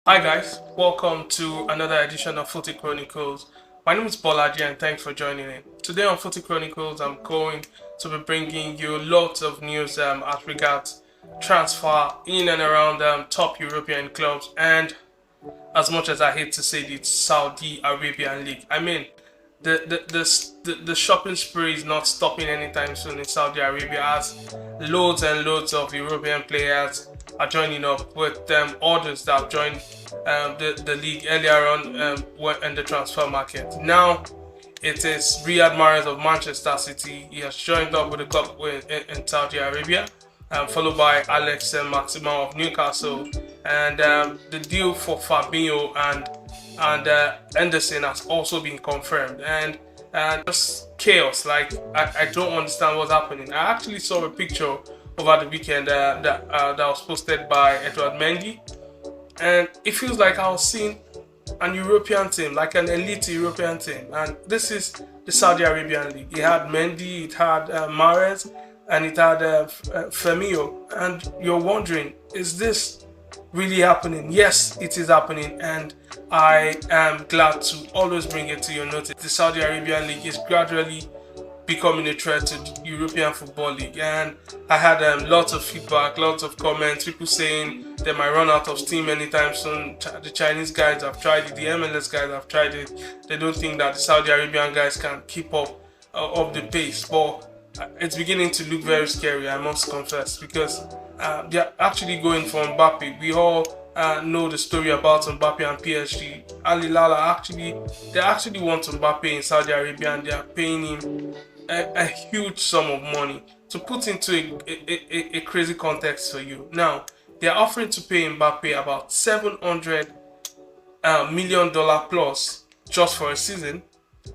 Hi guys, welcome to another edition of Footy Chronicles. My name is Bolaji and thanks for joining in. Today on Footy Chronicles, I'm going to be bringing you lots of news as regards transfer in and around top European clubs, and as much as I hate to say it, Saudi Arabian League. I mean, the shopping spree is not stopping anytime soon in Saudi Arabia, as loads and loads of European players are joining up with others that have joined the league earlier on in the transfer market. Now it is Riyad Mahrez of Manchester City. He has joined up with the club in Saudi Arabia, followed by Alex Maximin of Newcastle, and the deal for Fabinho and Henderson has also been confirmed. And just chaos. Like I don't understand what's happening. I actually saw a picture over the weekend that was posted by Edouard Mendy, and it feels like I was seeing an European team, like an elite European team. And this is the Saudi Arabian League. It had Mendy, it had Mahrez, and it had Firmino. And you're wondering, is this really happening? Yes, it is happening, and I am glad to always bring it to your notice. The Saudi Arabian League is gradually becoming a threat to the European Football League, and I had lots of feedback, lots of comments, people saying they might run out of steam anytime soon. The Chinese guys have tried it, the MLS guys have tried it. They don't think that the Saudi Arabian guys can keep up the pace, but it's beginning to look very scary, I must confess, because they're actually going for Mbappe. We all know the story about Mbappe and PSG. Al Hilal they actually want Mbappe in Saudi Arabia, and they are paying him a huge sum of money. To put into a crazy context for you, now they are offering to pay Mbappe about $700 million plus just for a season.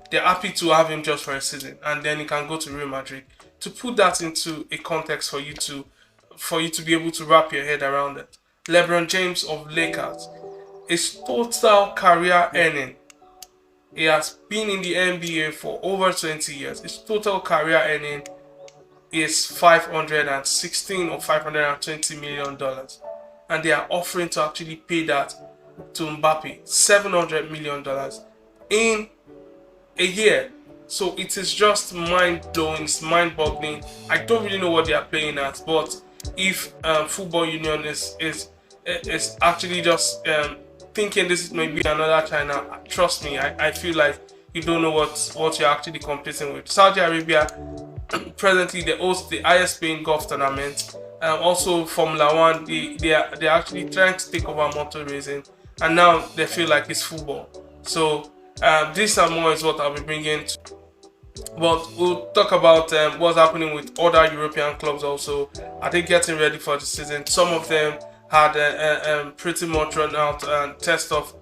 They're happy to have him just for a season, and then he can go to Real Madrid. To put that into a context for you to be able to wrap your head around it, LeBron James of Lakers, his total career earning, he has been in the NBA for over 20 years. His total career earning is $516 or $520 million, and they are offering to actually pay that to Mbappe, $700 million in a year. So it is just mind-blowing, it's mind-boggling. I don't really know what they are playing at, but if Football Union is actually just thinking this may be another China, trust me, I feel like you don't know what you're actually competing with. Saudi Arabia presently they host the highest paying golf tournament, also Formula One. They're actually trying to take over motor racing, and now they feel like it's football. So this and more is what I'll be bringing to. But we'll talk about what's happening with other European clubs also. Are they getting ready for the season? Some of them had pretty much run out and test of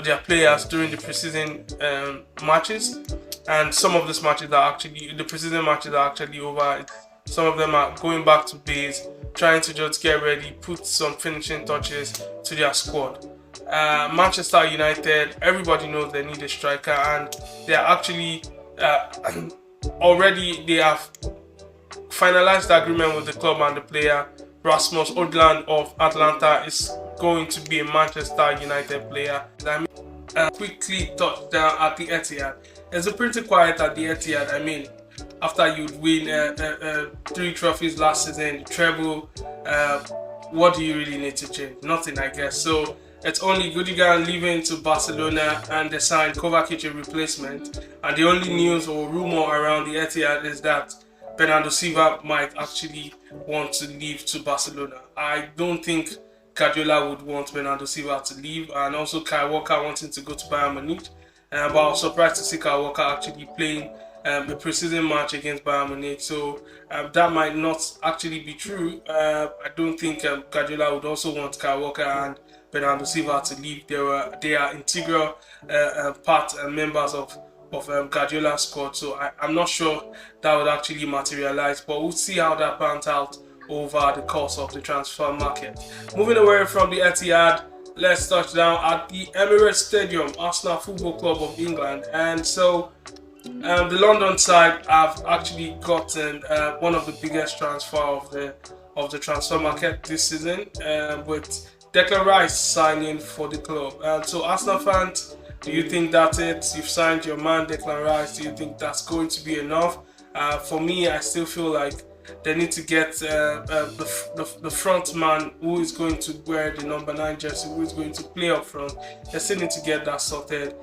their players during the preseason matches, and some of these matches are actually, the preseason matches are actually over. Some of them are going back to base, trying to just get ready, put some finishing touches to their squad. Manchester United, everybody knows they need a striker, and they are actually already they have finalized the agreement with the club and the player. Rasmus Højlund of Atlanta is going to be a Manchester United player. I mean, quickly touch down at the Etihad. It's a pretty quiet at the Etihad. I mean, after you win 3 trophies last season, the treble, what do you really need to change? Nothing, I guess. So it's only Gundogan leaving to Barcelona, and they signed Kovacic a replacement. And the only news or rumor around the Etihad is that Bernardo Silva might actually want to leave to Barcelona. I don't think Guardiola would want Bernardo Silva to leave, and also Kyle Walker wanting to go to Bayern Munich. But I was surprised to see Kyle Walker actually playing a preseason match against Bayern Munich. So that might not actually be true. I don't think Guardiola would also want Kyle Walker and Bernardo Silva to leave. They are integral part and members of Guardiola's squad, so I'm not sure that would actually materialize, but we'll see how that pans out over the course of the transfer market. Moving away from the Etihad, let's touch down at the Emirates Stadium, Arsenal Football Club of England. And so the London side have actually gotten one of the biggest transfer of the transfer market this season, with Declan Rice signing for the club. So Arsenal fans, do you think that's it? You've signed your man Declan Rice. Do you think that's going to be enough? For me, I still feel like they need to get the front man who is going to wear the number 9 jersey, who is going to play up front. They still need to get that sorted.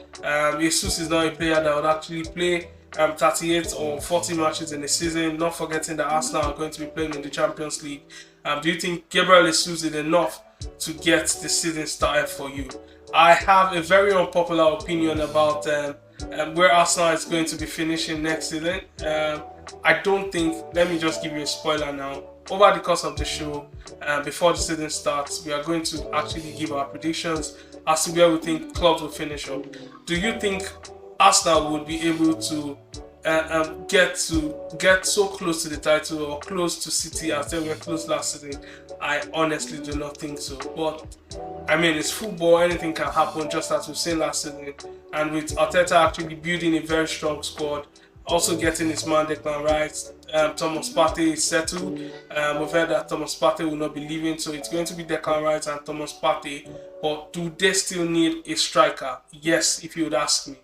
Jesus is not a player that would actually play 38 or 40 matches in a season, not forgetting that Arsenal are going to be playing in the Champions League. Do you think Gabriel Jesus is enough to get the season started for you? I have a very unpopular opinion about where Arsenal is going to be finishing next season. I don't think, let me just give you a spoiler now. Over the course of the show, before the season starts, we are going to actually give our predictions as to where we think clubs will finish up. Do you think Arsenal would be able to get so close to the title or close to City as they were close last season? I honestly do not think so. But I mean, it's football, anything can happen, just as we've seen last season. And with Arteta actually building a very strong squad, also getting his man Declan Rice, Thomas Partey is settled. We've heard that Thomas Partey will not be leaving, so it's going to be Declan Rice and Thomas Partey. But do they still need a striker? Yes, if you would ask me.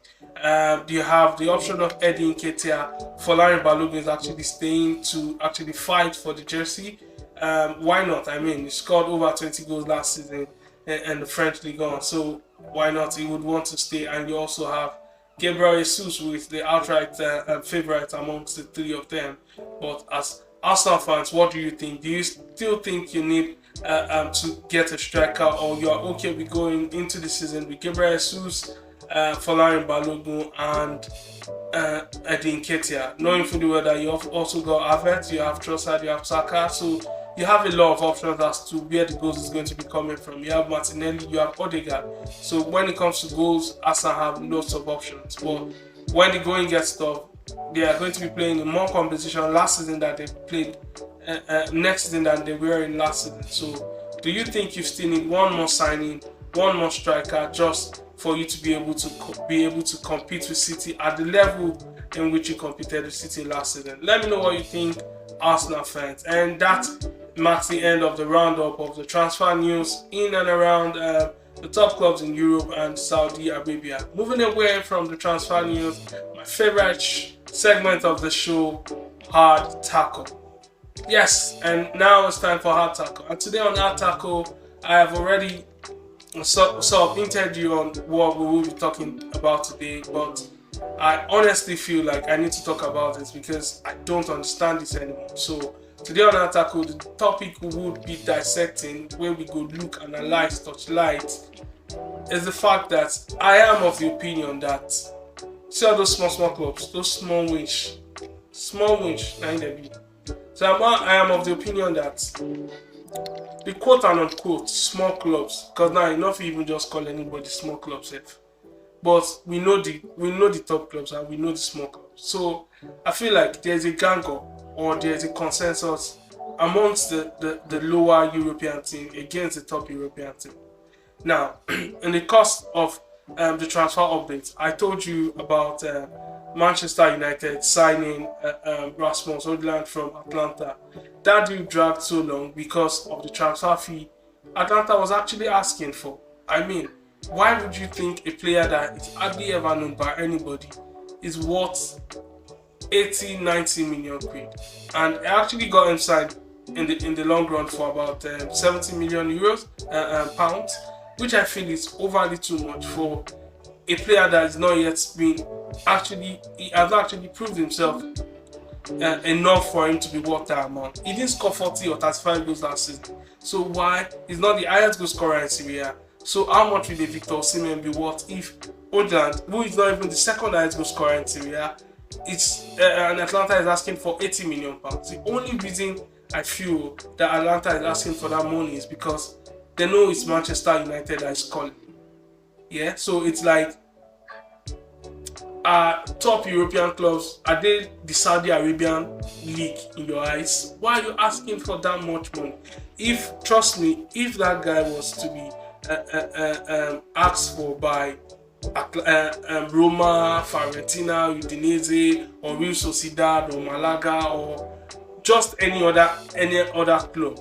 Do you have the option of Eddie Nketiah? Folarin Balogun is actually staying to actually fight for the jersey. Why not? I mean, he scored over 20 goals last season in the French Ligue 1, so why not? He would want to stay. And you also have Gabriel Jesus, who is the outright favourite amongst the three of them. But as Arsenal fans, what do you think? Do you still think you need to get a striker, or you are okay with going into the season with Gabriel Jesus, Folarin Balogun and Eddie Nketiah, knowing fully well that you have also got Havertz, you have Trossard, you have Saka, so you have a lot of options as to where the goals is going to be coming from. You have Martinelli, you have Odegaard. So when it comes to goals, Arsenal have lots of options. But when the going gets tough, they are going to be playing in more competition last season that they played next season than they were in last season. So do you think you still need one more signing, one more striker, just for you to be able to compete with City at the level in which you competed with City last season? Let me know what you think, Arsenal fans. And that marks the end of the roundup of the transfer news in and around the top clubs in Europe and Saudi Arabia. Moving away from the transfer news, my favorite segment of the show, Hard Tackle. Yes, and now it's time for Hard Tackle. And today on Hard Tackle, I have already sort of hinted you on what we will be talking about today, but I honestly feel like I need to talk about this because I don't understand this anymore. So today on Hard Tackle, the topic we would be dissecting, where we go look, analyze, touch light, is the fact that I am of the opinion that, see all those small clubs, those small winch, and they be. So I am of the opinion that the quote and unquote small clubs, because now enough even just call anybody small clubs safe. But we know the top clubs and we know the small clubs. So I feel like there's a gang up, or there's a consensus amongst the lower European team against the top European team. Now, in the course of the transfer updates, I told you about Manchester United signing Rasmus Højlund from Atlanta. That deal dragged so long because of the transfer fee Atlanta was actually asking for. I mean, why would you think a player that is hardly ever known by anybody is worth 80-90 million quid? And I actually got him signed in the long run for about 70 million euros, pounds, which I feel is overly too much for a player that has not yet been he has actually proved himself enough for him to be worth that amount. He didn't score 40 or 35 goals last season. So why? He's not the highest goal scorer in Serie A. So how much will the Victor Osimhen be worth if Højlund, who is not even the second highest goal scorer in Serie A, and Atlanta is asking for 80 million pounds? The only reason I feel that Atlanta is asking for that money is because they know it's Manchester United that is calling. Yeah, so it's like, top European clubs, are they the Saudi Arabian league in your eyes? Why are you asking for that much money? Trust me, if that guy was to be asked for by Roma, Fiorentina, Udinese, or Real Sociedad, or Malaga, or just any other club,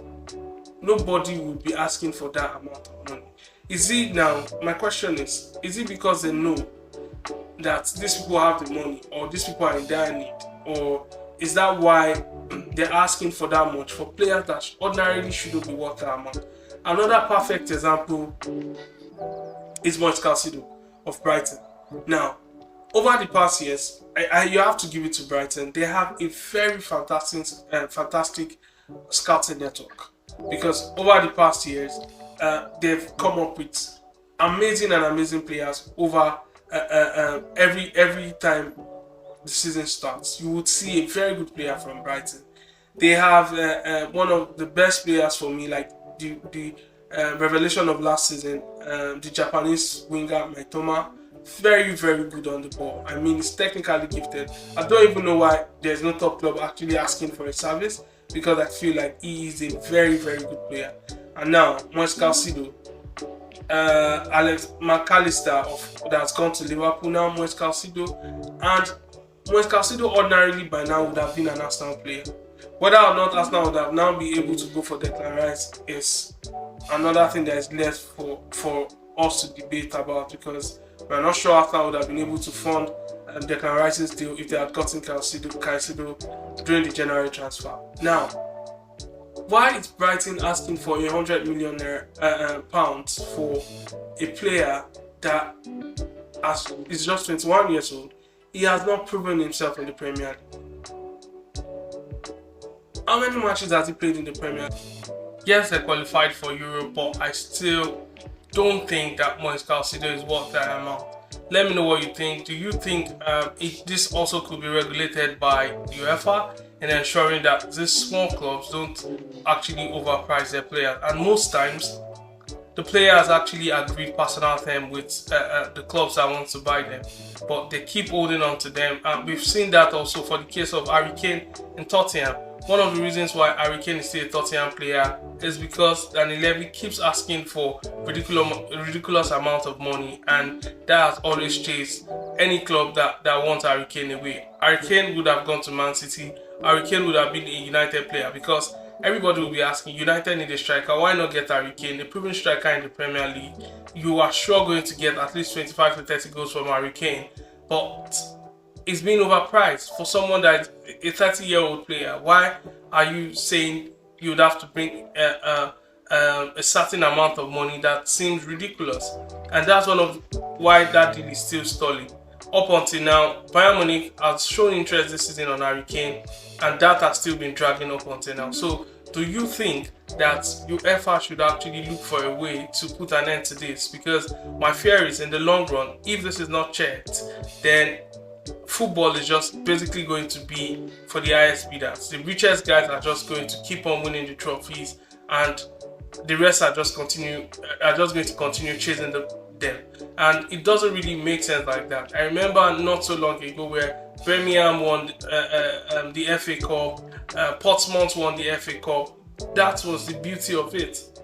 nobody would be asking for that amount of money. Is it now? My question is it because they know that these people have the money, or these people are in dire need, or is that why they're asking for that much for players that ordinarily shouldn't be worth that amount? Another perfect example is Moise Caicedo of Brighton. Now, over the past years, you have to give it to Brighton. They have a very fantastic scouting network, because over the past years, they've come up with amazing players over every time the season starts. You would see a very good player from Brighton. They have one of the best players for me, like the revelation of last season, the Japanese winger Maitoma. Very good on the ball. I mean, he's technically gifted. I don't even know why there's no top club actually asking for his service, because I feel like he is a very good player. And now Moise Caicedo, Alex McAllister that has gone to Liverpool, now Moise Caicedo, and Moise Caicedo ordinarily by now would have been an Arsenal player. Whether or not Arsenal would have now be able to go for Declan Rice is another thing that is left for us to debate about, because we're not sure Arsenal would have been able to fund Declan Rice's deal if they had gotten Caicedo during the January transfer. Now, why is Brighton asking for £100 million pounds for a player that is just 21 years old? He has not proven himself in the Premier League. How many matches has he played in the Premier League? Yes, they qualified for Europe, but I still don't think that Moise Caicedo is worth that amount. Let me know what you think. Do you think this also could be regulated by UEFA in ensuring that these small clubs don't actually overprice their players? And most times, the players actually agreed personal terms with the clubs that want to buy them, but they keep holding on to them. And we've seen that also for the case of Harry Kane in Tottenham. One of the reasons why Harry Kane is still a Tottenham player is because Daniel Levy keeps asking for ridiculous amount of money, and that has always chased any club that wants Harry Kane away. Harry Kane would have gone to Man City. Harry Kane would have been a United player, because everybody will be asking, United need a striker, why not get Harry Kane, a proven striker in the Premier League? You are sure going to get at least 25 to 30 goals from Harry Kane, but it's being overpriced for someone that is a 30-year-old player. Why are you saying you'd have to bring a certain amount of money that seems ridiculous? And that's one of why that deal is still stalling. Up until now, Bayern Munich has shown interest this season on Harry Kane, and that has still been dragging up until now. So, do you think that UEFA should actually look for a way to put an end to this? Because my fear is, in the long run, if this is not checked, then football is just basically going to be for the highest bidders. The richest guys are just going to keep on winning the trophies, and the rest are just going to continue chasing them. And it doesn't really make sense like that. I remember not so long ago where Birmingham won the FA Cup, Portsmouth won the FA Cup. That was the beauty of it.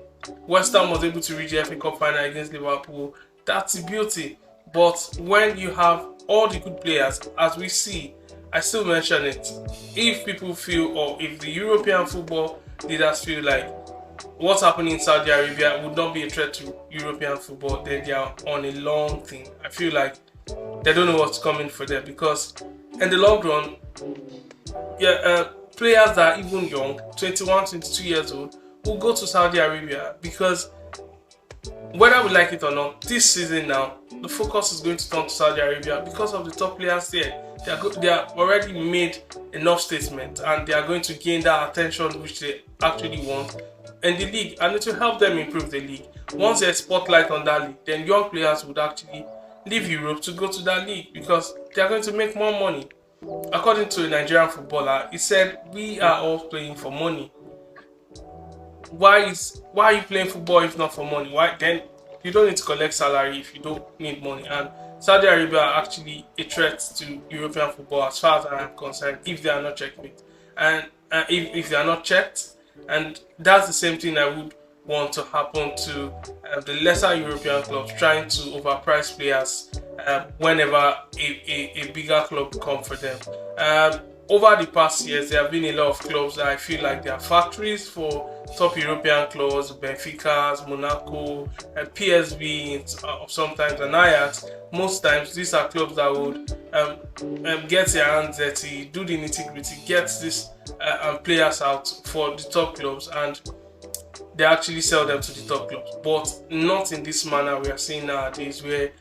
West Ham was able to reach the FA Cup final against Liverpool. That's the beauty. But when you have all the good players, as we see, I still mention it, if people feel, or if the European football leaders feel like what's happening in Saudi Arabia would not be a threat to European football, then they are on a long thing. I feel like they don't know what's coming for them, because in the long run, players that are even young, 21, 22 years old, will go to Saudi Arabia, because whether we like it or not, this season now, the focus is going to turn to Saudi Arabia because of the top players there. They are already made enough statement, and they are going to gain that attention which they actually want in the league, and it will help them improve the league. Once there's spotlight on that league, then young players would actually leave Europe to go to that league, because they are going to make more money. According to a Nigerian footballer, he said, "We are all playing for money. Why are you playing football if not for money? Why then? You don't need to collect salary if you don't need money." And Saudi Arabia are actually a threat to European football as far as I am concerned, if they are not checked. And if they are not checked, and that's the same thing I would want to happen to the lesser European clubs trying to overprice players whenever a bigger club come for them. over the past years, there have been a lot of clubs that I feel like they are factories for top European clubs, Benfica, Monaco, PSV, sometimes and Ajax. Most times, these are clubs that would get their hands dirty, do the nitty-gritty, get these players out for the top clubs, and they actually sell them to the top clubs. But not in this manner we are seeing nowadays, where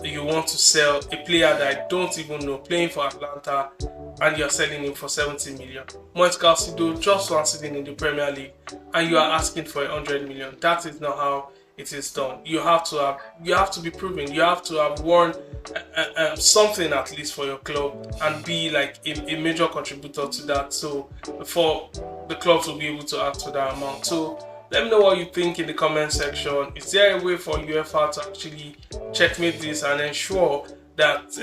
you want to sell a player that I don't even know playing for Atlanta and you're selling him for 70 million. Moise Caicedo, just one season in the Premier League, and you are asking for 100 million. That is not how it is done. You have to be proven. You have to have won something at least for your club and be like a major contributor to that. So for the clubs will be able to ask for that amount. So let me know what you think in the comment section. Is there a way for UEFA to actually checkmate this and ensure that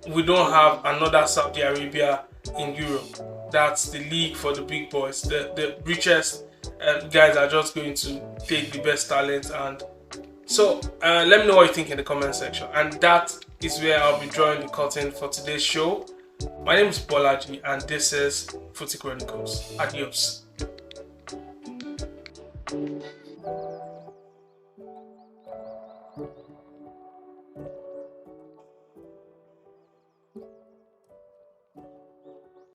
we don't have another Saudi Arabia in Europe? That's the league for the big boys. The richest guys are just going to take the best talent. And so let me know what you think in the comment section. And that is where I'll be drawing the curtain for today's show. My name is Bolaji and this is Footy Chronicles. Adios.